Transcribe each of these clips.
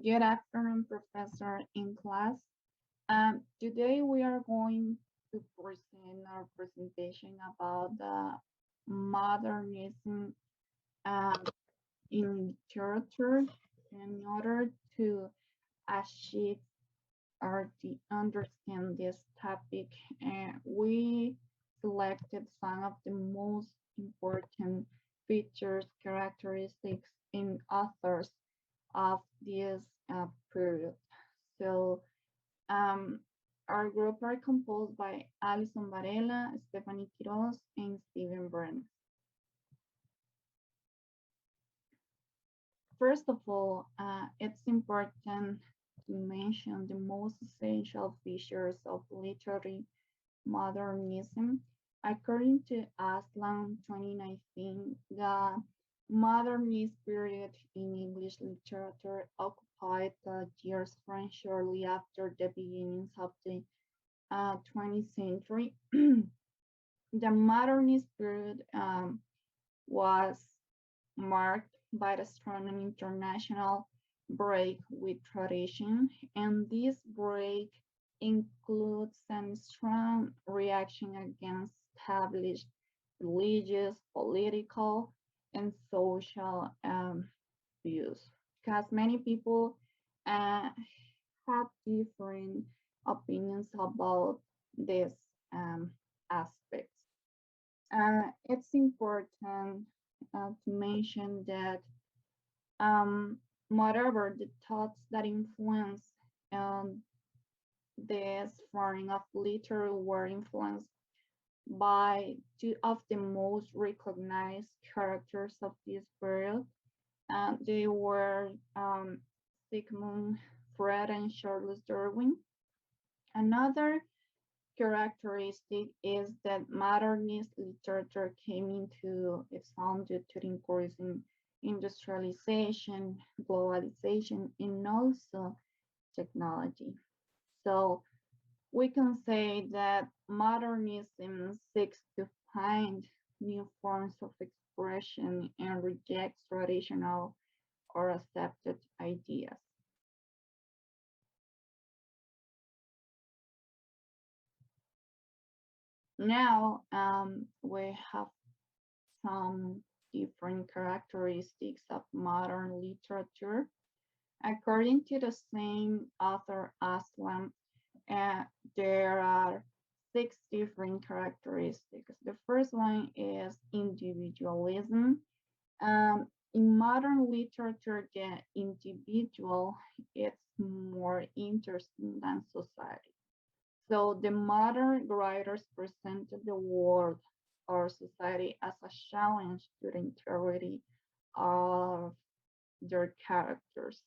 Good afternoon, Professor in class. Today we are going to present our presentation about the modernism um, in literature. In order to achieve or to understand this topic, we selected some of the most important features, characteristics in authors of this period. So um, our group are composed by Alisson Varela, Stefany Quirós, and Stephen Brenes. First of all, it's important to mention the most essential features of literary modernism. According to Aslan 2019, the modernist period in English literature occupied the years from shortly after the beginnings of the 20th century. The modernist period was marked by the strong international break with tradition, and this break includes a strong reaction against established religious, political, and social views. Because many people uh, have different opinions about these aspects. It's important to mention that moreover, the thoughts that influence um, this form of literature were influenced by two of the most recognized characters of this period. They were Sigmund Freud and Charles Darwin. Another characteristic is that modernist literature came into its own due to the increasing industrialization, globalization, and also technology. So we can say that modernism seeks to find new forms of expression and rejects traditional or accepted ideas. Now we have some different characteristics of modern literature. According to the same author Aslam, uh, there are six different characteristics. The first one is individualism. In modern literature, the individual is more interesting than society. So the modern writers presented the world or society as a challenge to the integrity of their characters.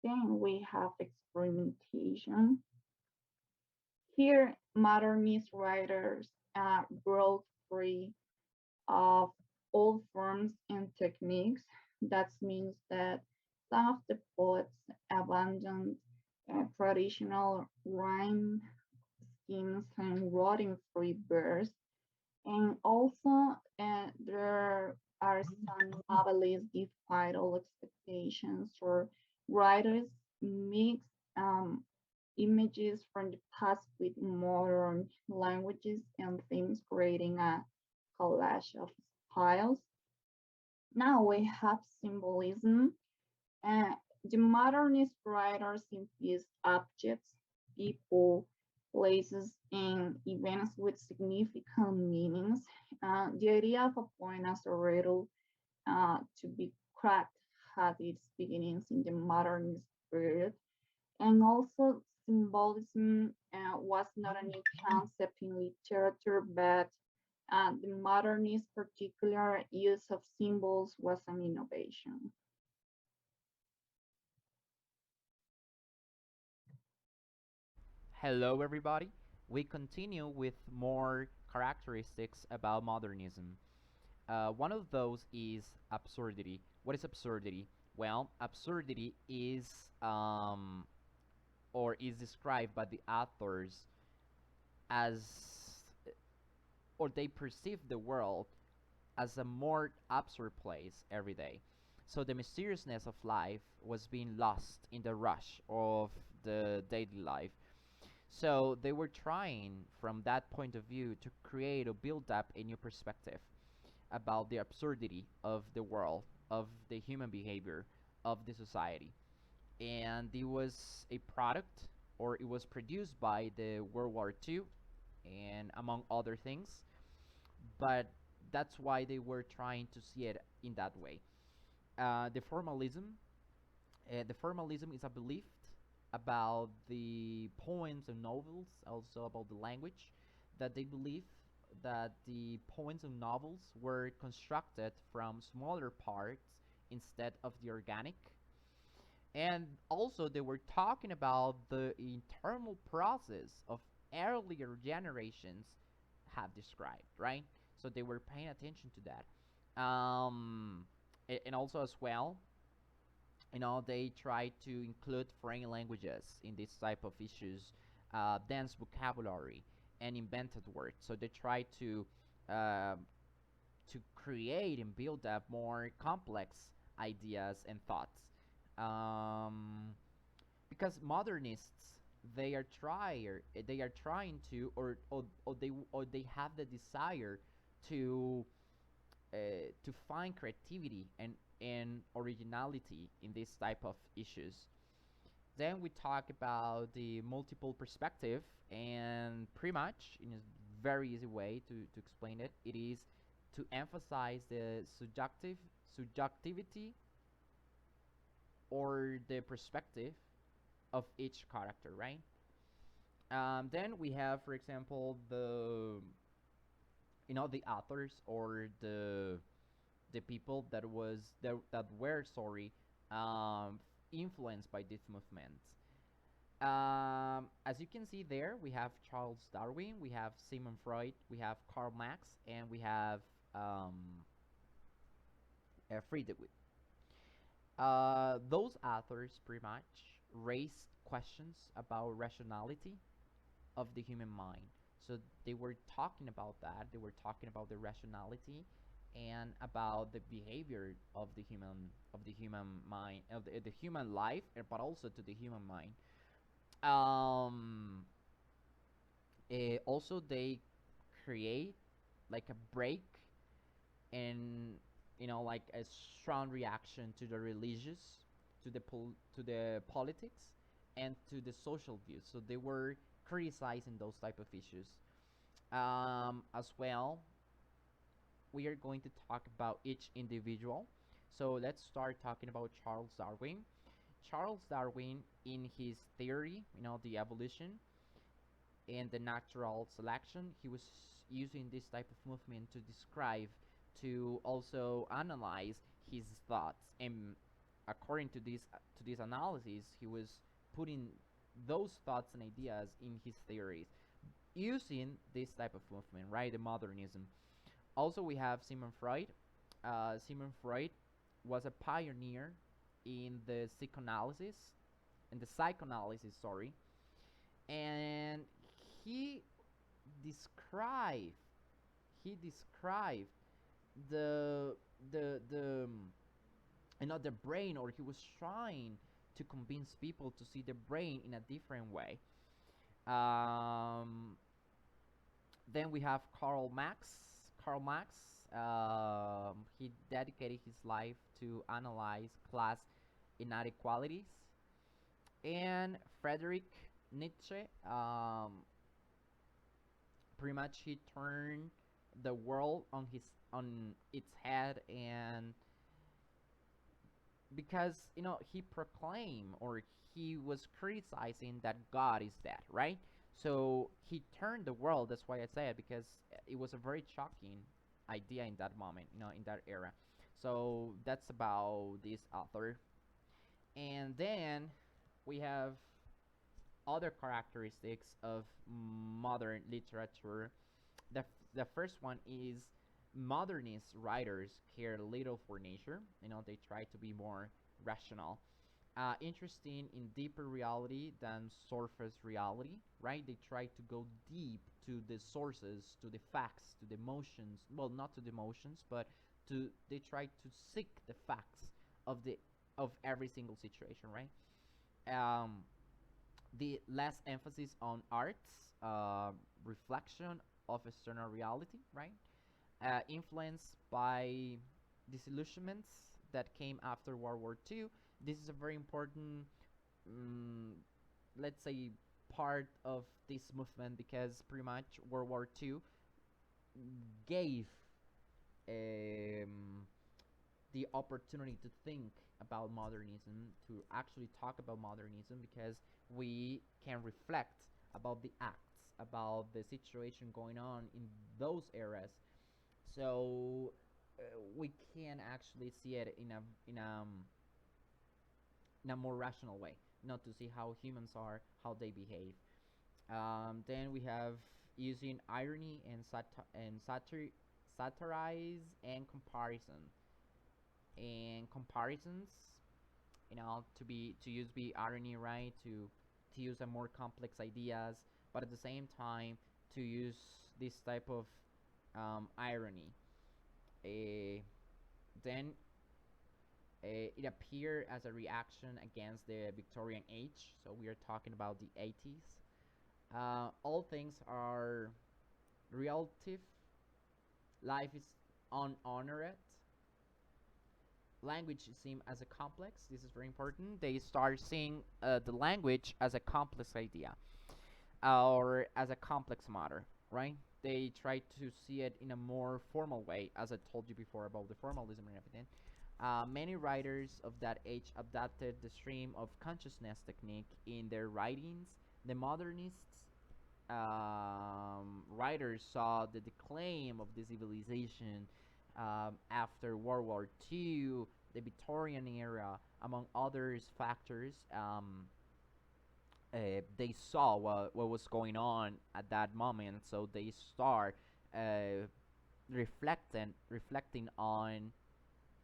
Then we have experimentation. Here, modernist writers broke free of old forms and techniques. That means that some of the poets abandoned traditional rhyme schemes and wrote in free verse. And also, there are some novelists defied all expectations, or writers mix images from the past with modern languages and themes, creating a collage of styles. Now we have symbolism. The modernist writers infused objects, people, places, and events with significant meanings. The idea of a point as a riddle to be cracked had its beginnings in the modernist period. And also, symbolism was not a new concept in literature, but the modernist particular use of symbols was an innovation. Hello, everybody. We continue with more characteristics about modernism. One of those is absurdity. What is absurdity? Well, absurdity is or is described by the authors as, or they perceive the world as a more absurd place every day. So the mysteriousness of life was being lost in the rush of the daily life. So they were trying, from that point of view, to create or build up a new perspective about the absurdity of the world, of the human behavior, of the society. And it was a product, or it was produced by the World War II, and among other things. But that's why they were trying to see it in that way. The formalism, the formalism is a belief about the poems and novels, also about the language, that they believe that the poems and novels were constructed from smaller parts instead of the organic. And also they were talking about the internal process of earlier generations have described, right? So they were paying attention to that. And also as well, they try to include foreign languages in this type of issues, dense vocabulary, and invented words. So they try um to create and build up more complex ideas and thoughts. Um, because modernists, they are trying to, or they have the desire to to find creativity and originality in this type of issues. Then we talk about the multiple perspective, and pretty much in a very easy way to explain it, it is to emphasize the subjectivity or the perspective of each character, right? Then we have, for example, the authors, or the people that were sorry, um, influenced by this movement. As you can see there, we have Charles Darwin, we have Sigmund Freud, we have Karl Marx, and we have um, Friedrich. Those authors pretty much raised questions about rationality of the human mind. So they were talking about that. They were talking about the rationality and about the behavior of the human mind, of the human life, but also to the human mind. Um, Also, they create like a break, and like a strong reaction to the religious, to the politics, and to the social views. So they were criticizing those type of issues. As well, we are going to talk about each individual. So let's start talking about Charles Darwin. Charles Darwin, in his theory, the evolution and the natural selection, he was using this type of movement to describe, to also analyze his thoughts. And according to this analysis, he was putting those thoughts and ideas in his theories using this type of movement, right? The modernism. Also, we have Sigmund Freud. Sigmund Freud was a pioneer in the psychoanalysis, sorry, and he described he described the the the brain, or he was trying to convince people to see the brain in a different way. Um, then we have Karl Marx. Karl Marx, he dedicated his life to analyze class inequalities. And Friedrich Nietzsche, pretty much he turned the world on its head, and because he proclaimed, or he was criticizing that God is dead, right? So he turned the world. That's why I say it, because it was a very shocking idea in that moment, in that era. So that's about this author. And then we have other characteristics of modern literature. The first one is modernist writers care little for nature. They try to be more rational, interesting in deeper reality than surface reality, right? They try to go deep to the sources, to the facts, to the emotions. Well, not to the emotions, but they try to seek the facts of every single situation, right? Um, the less emphasis on arts, reflection of external reality, right? Influenced by disillusionments that came after World War II. This is a very important, um, let's say, part of this movement because pretty much World War II gave um, the opportunity to think about modernism, to actually talk about modernism, because we can reflect about the acts, about the situation going on in those eras. So we can actually see it in a more rational way, not to see how humans are, how they behave. Then we have using irony and satirize and comparison and comparisons, to use irony, right, to use a more complex ideas, but at the same time to use this type of irony. uh, then it appeared as a reaction against the Victorian age, so we are talking about the 80s. All things are relative, life is unhonored, language is seen as a complex. This is very important. They start seeing the language as a complex idea or as a complex matter, right? They try to see it in a more formal way, as I told you before about the formalism and everything. Many writers of that age adapted the stream of consciousness technique in their writings. The modernists writers saw the decline of the civilization after World War II, the Victorian era, among others factors. They saw what was going on at that moment, so they start uh, reflecting on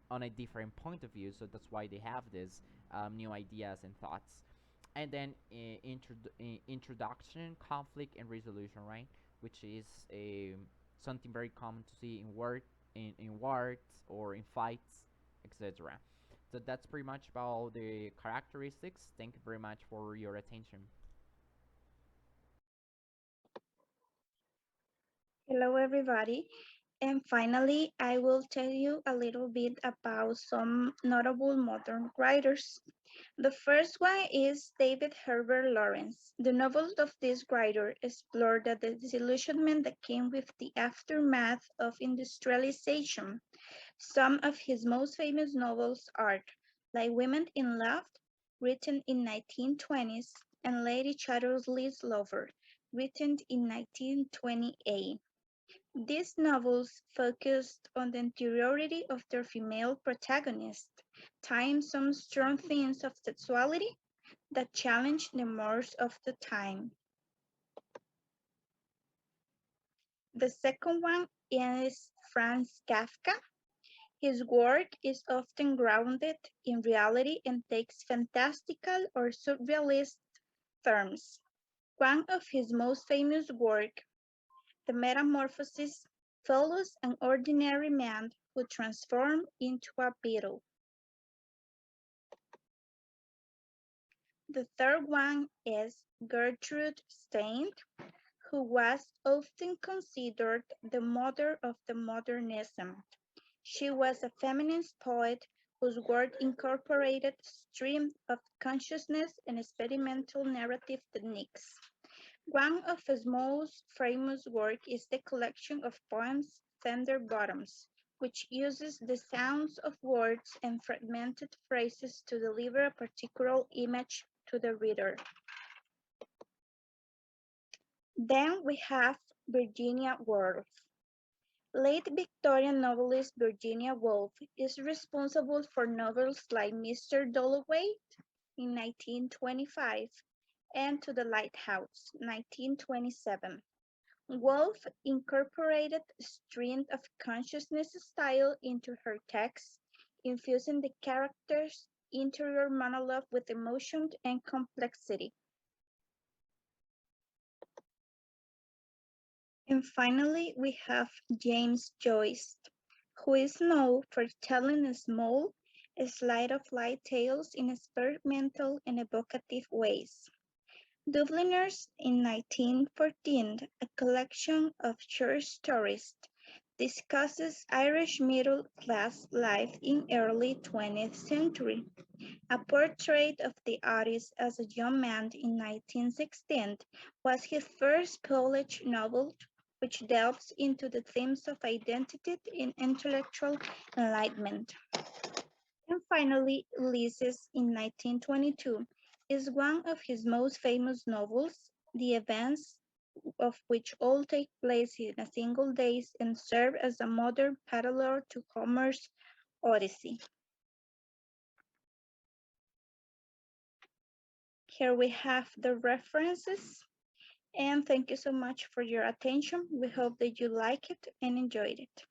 a different point of view. So that's why they have these new ideas and thoughts. And then introduction, conflict, and resolution, right? Which is something very common to see in wars or in fights, etc. So that's pretty much about the characteristics. Thank you very much for your attention. Hello, everybody. And finally, I will tell you a little bit about some notable modern writers. The first one is David Herbert Lawrence. The novels of this writer explore the disillusionment that came with the aftermath of industrialization. Some of his most famous novels are Like Women in Love, written in 1920s, and Lady Chatterley's Lover, written in 1928. These novels focused on the interiority of their female protagonist, tying some strong themes of sexuality that challenged the mores of the time. The second one is Franz Kafka. His work is often grounded in reality and takes fantastical or surrealist terms. One of his most famous work, The Metamorphosis, follows an ordinary man who transforms into a beetle. The third one is Gertrude Stein, who was often considered the mother of the Modernism. She was a feminist poet whose work incorporated stream of consciousness and experimental narrative techniques. One of his most famous work is the collection of poems Fender Bottoms, which uses the sounds of words and fragmented phrases to deliver a particular image to the reader. Then we have Virginia Woolf. Late Victorian novelist Virginia Woolf is responsible for novels like Mr. Dalloway in 1925 and To the Lighthouse, 1927. Woolf incorporated stream of consciousness style into her texts, infusing the character's interior monologue with emotion and complexity. And finally, we have James Joyce, who is known for telling small sleight of life tales in experimental and evocative ways. Dubliners in 1914, a collection of short stories, discusses Irish middle class life in early 20th century. A portrait of the artist as a young man in 1916 was his first published novel, which delves into the themes of identity and intellectual enlightenment. And finally, Ulysses in 1922 is one of his most famous novels, the events of which all take place in a single day and serve as a modern parallel to Homer's Odyssey. Here we have the references, and thank you so much for your attention. We hope that you like it and enjoyed it.